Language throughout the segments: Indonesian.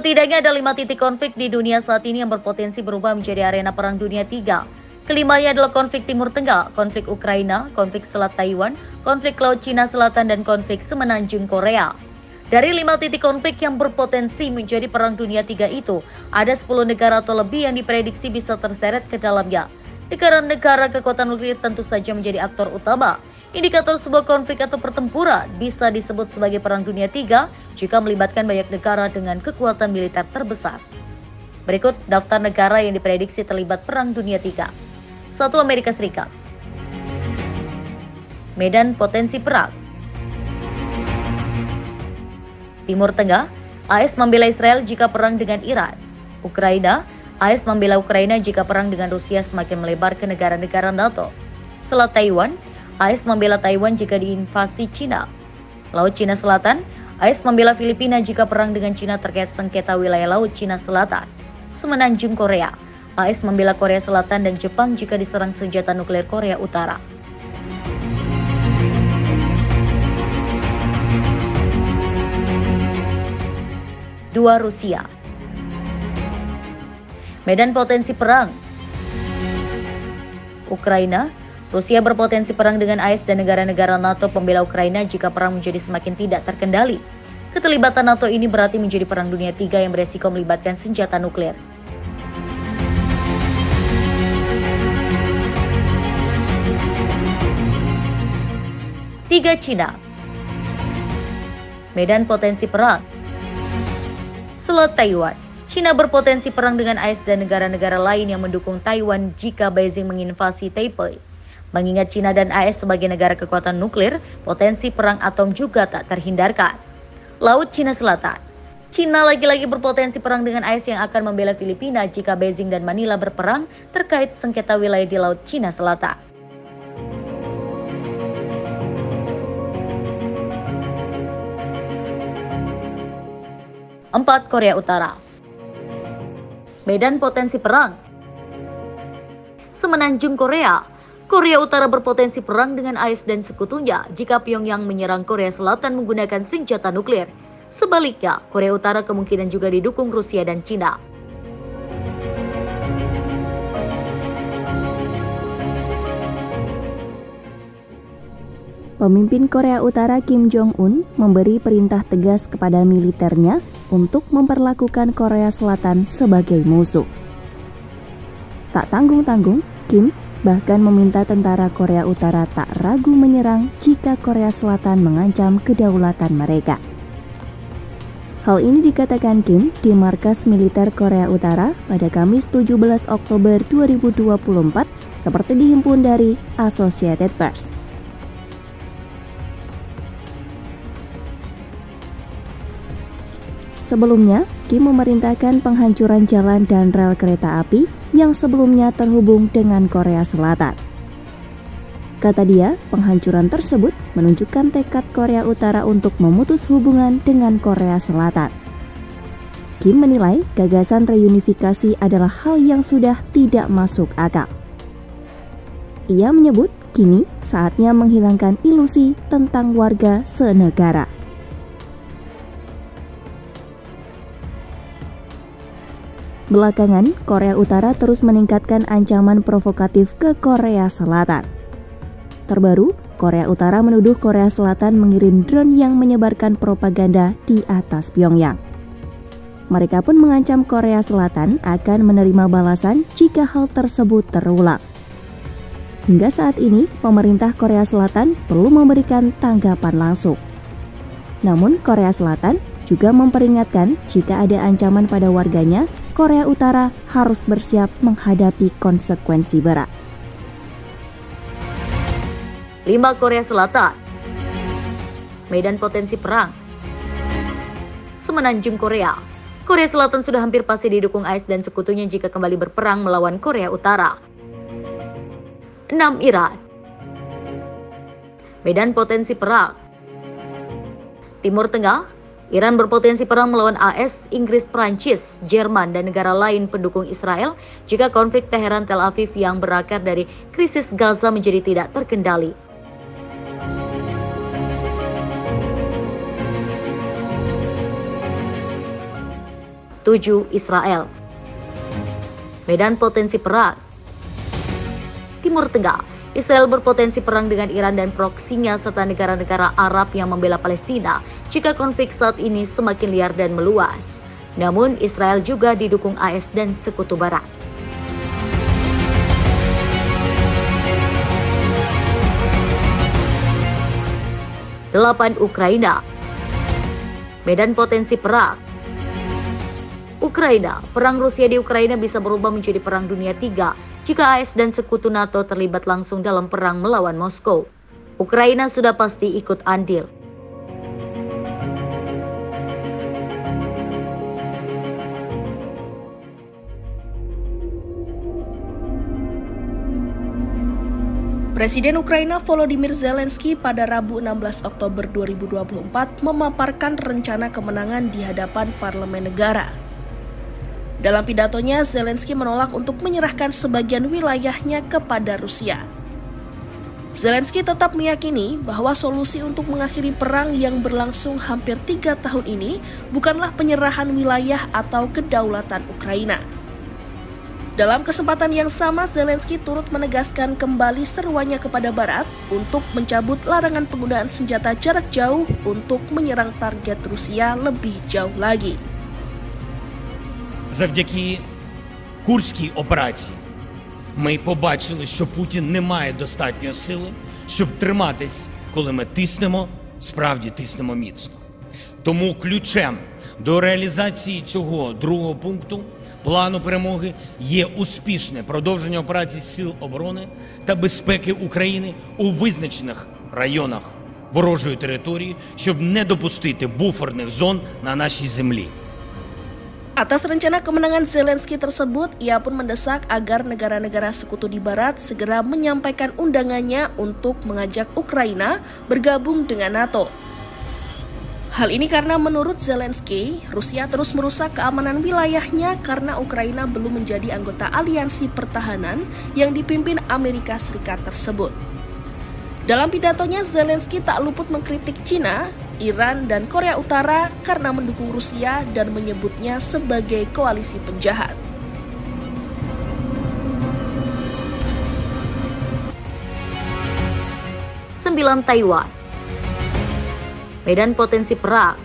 Setidaknya ada 5 titik konflik di dunia saat ini yang berpotensi berubah menjadi arena perang dunia 3. Kelimanya adalah konflik Timur Tengah, konflik Ukraina, konflik Selat Taiwan, konflik Laut Cina Selatan, dan konflik semenanjung Korea. Dari 5 titik konflik yang berpotensi menjadi perang dunia 3 itu, ada 10 negara atau lebih yang diprediksi bisa terseret ke dalamnya. Negara-negara kekuatan nuklir tentu saja menjadi aktor utama. Indikator sebuah konflik atau pertempuran bisa disebut sebagai perang dunia 3 jika melibatkan banyak negara dengan kekuatan militer terbesar. Berikut daftar negara yang diprediksi terlibat perang dunia 3. 1. Amerika Serikat. Medan potensi perang. Timur Tengah, AS membela Israel jika perang dengan Iran. Ukraina, AS membela Ukraina jika perang dengan Rusia semakin melebar ke negara-negara NATO. Selat Taiwan, AS membela Taiwan jika diinvasi Cina. Laut Cina Selatan, AS membela Filipina jika perang dengan Cina terkait sengketa wilayah Laut Cina Selatan. Semenanjung Korea, AS membela Korea Selatan dan Jepang jika diserang senjata nuklir Korea Utara. Dua. Rusia. Medan potensi perang. Ukraina, Rusia berpotensi perang dengan AS dan negara-negara NATO pembela Ukraina jika perang menjadi semakin tidak terkendali. Keterlibatan NATO ini berarti menjadi perang dunia 3 yang beresiko melibatkan senjata nuklir. Tiga. Cina. Medan potensi perang. Selat Taiwan. Cina berpotensi perang dengan AS dan negara-negara lain yang mendukung Taiwan jika Beijing menginvasi Taipei. Mengingat Cina dan AS sebagai negara kekuatan nuklir, potensi perang atom juga tak terhindarkan. Laut Cina Selatan. Cina lagi-lagi berpotensi perang dengan AS yang akan membela Filipina jika Beijing dan Manila berperang terkait sengketa wilayah di Laut Cina Selatan. 4. Korea Utara. Medan potensi perang. Semenanjung Korea. Korea Utara berpotensi perang dengan AS dan sekutunya jika Pyongyang menyerang Korea Selatan menggunakan senjata nuklir. Sebaliknya, Korea Utara kemungkinan juga didukung Rusia dan Cina. Pemimpin Korea Utara Kim Jong-un memberi perintah tegas kepada militernya untuk memperlakukan Korea Selatan sebagai musuh. Tak tanggung-tanggung, Kim bahkan meminta tentara Korea Utara tak ragu menyerang jika Korea Selatan mengancam kedaulatan mereka. Hal ini dikatakan Kim di markas militer Korea Utara pada Kamis 17 Oktober 2024 seperti dihimpun dari Associated Press. Sebelumnya, Kim memerintahkan penghancuran jalan dan rel kereta api yang sebelumnya terhubung dengan Korea Selatan. Kata dia, penghancuran tersebut menunjukkan tekad Korea Utara untuk memutus hubungan dengan Korea Selatan. Kim menilai gagasan reunifikasi adalah hal yang sudah tidak masuk akal. Ia menyebut kini saatnya menghilangkan ilusi tentang warga senegara. Belakangan, Korea Utara terus meningkatkan ancaman provokatif ke Korea Selatan. Terbaru, Korea Utara menuduh Korea Selatan mengirim drone yang menyebarkan propaganda di atas Pyongyang. Mereka pun mengancam Korea Selatan akan menerima balasan jika hal tersebut terulang. Hingga saat ini, pemerintah Korea Selatan perlu memberikan tanggapan langsung. Namun, Korea Selatan juga memperingatkan jika ada ancaman pada warganya, Korea Utara harus bersiap menghadapi konsekuensi berat. 5. Korea Selatan. Medan potensi perang. Semenanjung Korea. Korea Selatan sudah hampir pasti didukung AS dan sekutunya jika kembali berperang melawan Korea Utara. 6. Iran. Medan potensi perang. Timur Tengah. Iran berpotensi perang melawan AS, Inggris, Prancis, Jerman, dan negara lain pendukung Israel jika konflik Teheran-Tel Aviv yang berakar dari krisis Gaza menjadi tidak terkendali. 7. Israel. Medan potensi perang. Timur Tengah, Israel berpotensi perang dengan Iran dan proksinya serta negara-negara Arab yang membela Palestina jika konflik saat ini semakin liar dan meluas. Namun, Israel juga didukung AS dan Sekutu Barat. Delapan. Ukraina. Medan potensi perang. Ukraina, perang Rusia di Ukraina bisa berubah menjadi perang dunia 3 jika AS dan sekutu NATO terlibat langsung dalam perang melawan Moskow. Ukraina sudah pasti ikut andil. Presiden Ukraina Volodymyr Zelensky pada Rabu 16 Oktober 2024 memaparkan rencana kemenangan di hadapan parlemen negara. Dalam pidatonya, Zelensky menolak untuk menyerahkan sebagian wilayahnya kepada Rusia. Zelensky tetap meyakini bahwa solusi untuk mengakhiri perang yang berlangsung hampir 3 tahun ini bukanlah penyerahan wilayah atau kedaulatan Ukraina. Dalam kesempatan yang sama, Zelensky turut menegaskan kembali seruannya kepada Barat untuk mencabut larangan penggunaan senjata jarak jauh untuk menyerang target Rusia lebih jauh lagi. Завдяки Курській операції ми побачили, що Путін не має достатньої сили, щоб триматись, коли ми тиснемо, справді тиснемо міцно. Тому ключем до реалізації цього другого пункту плану перемоги є успішне продовження операцій Сил оборони та безпеки України у визначених районах ворожої території, щоб не допустити буферних зон на нашій землі. Atas rencana kemenangan Zelensky tersebut, ia pun mendesak agar negara-negara sekutu di Barat segera menyampaikan undangannya untuk mengajak Ukraina bergabung dengan NATO. Hal ini karena menurut Zelensky, Rusia terus merusak keamanan wilayahnya karena Ukraina belum menjadi anggota aliansi pertahanan yang dipimpin Amerika Serikat tersebut. Dalam pidatonya, Zelensky tak luput mengkritik China, Iran, dan Korea Utara karena mendukung Rusia dan menyebutnya sebagai koalisi penjahat. Sembilan. Taiwan. Medan potensi perang.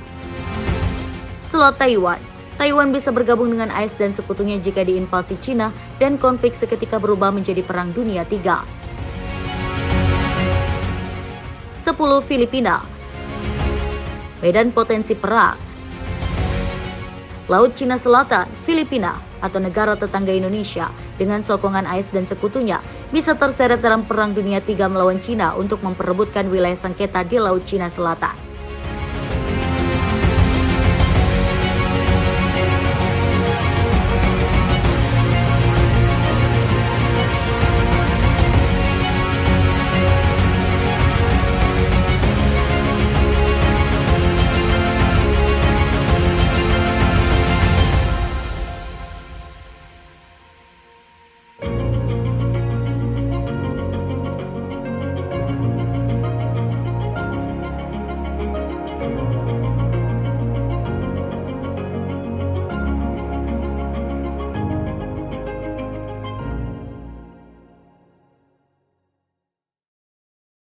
Selat Taiwan. Taiwan bisa bergabung dengan AS dan sekutunya jika diinvasi Cina dan konflik seketika berubah menjadi perang dunia 3. 10. Filipina. Medan potensi perang. Laut Cina Selatan, Filipina, atau negara tetangga Indonesia dengan sokongan AS dan sekutunya bisa terseret dalam perang dunia 3 melawan Cina untuk memperebutkan wilayah sengketa di Laut Cina Selatan.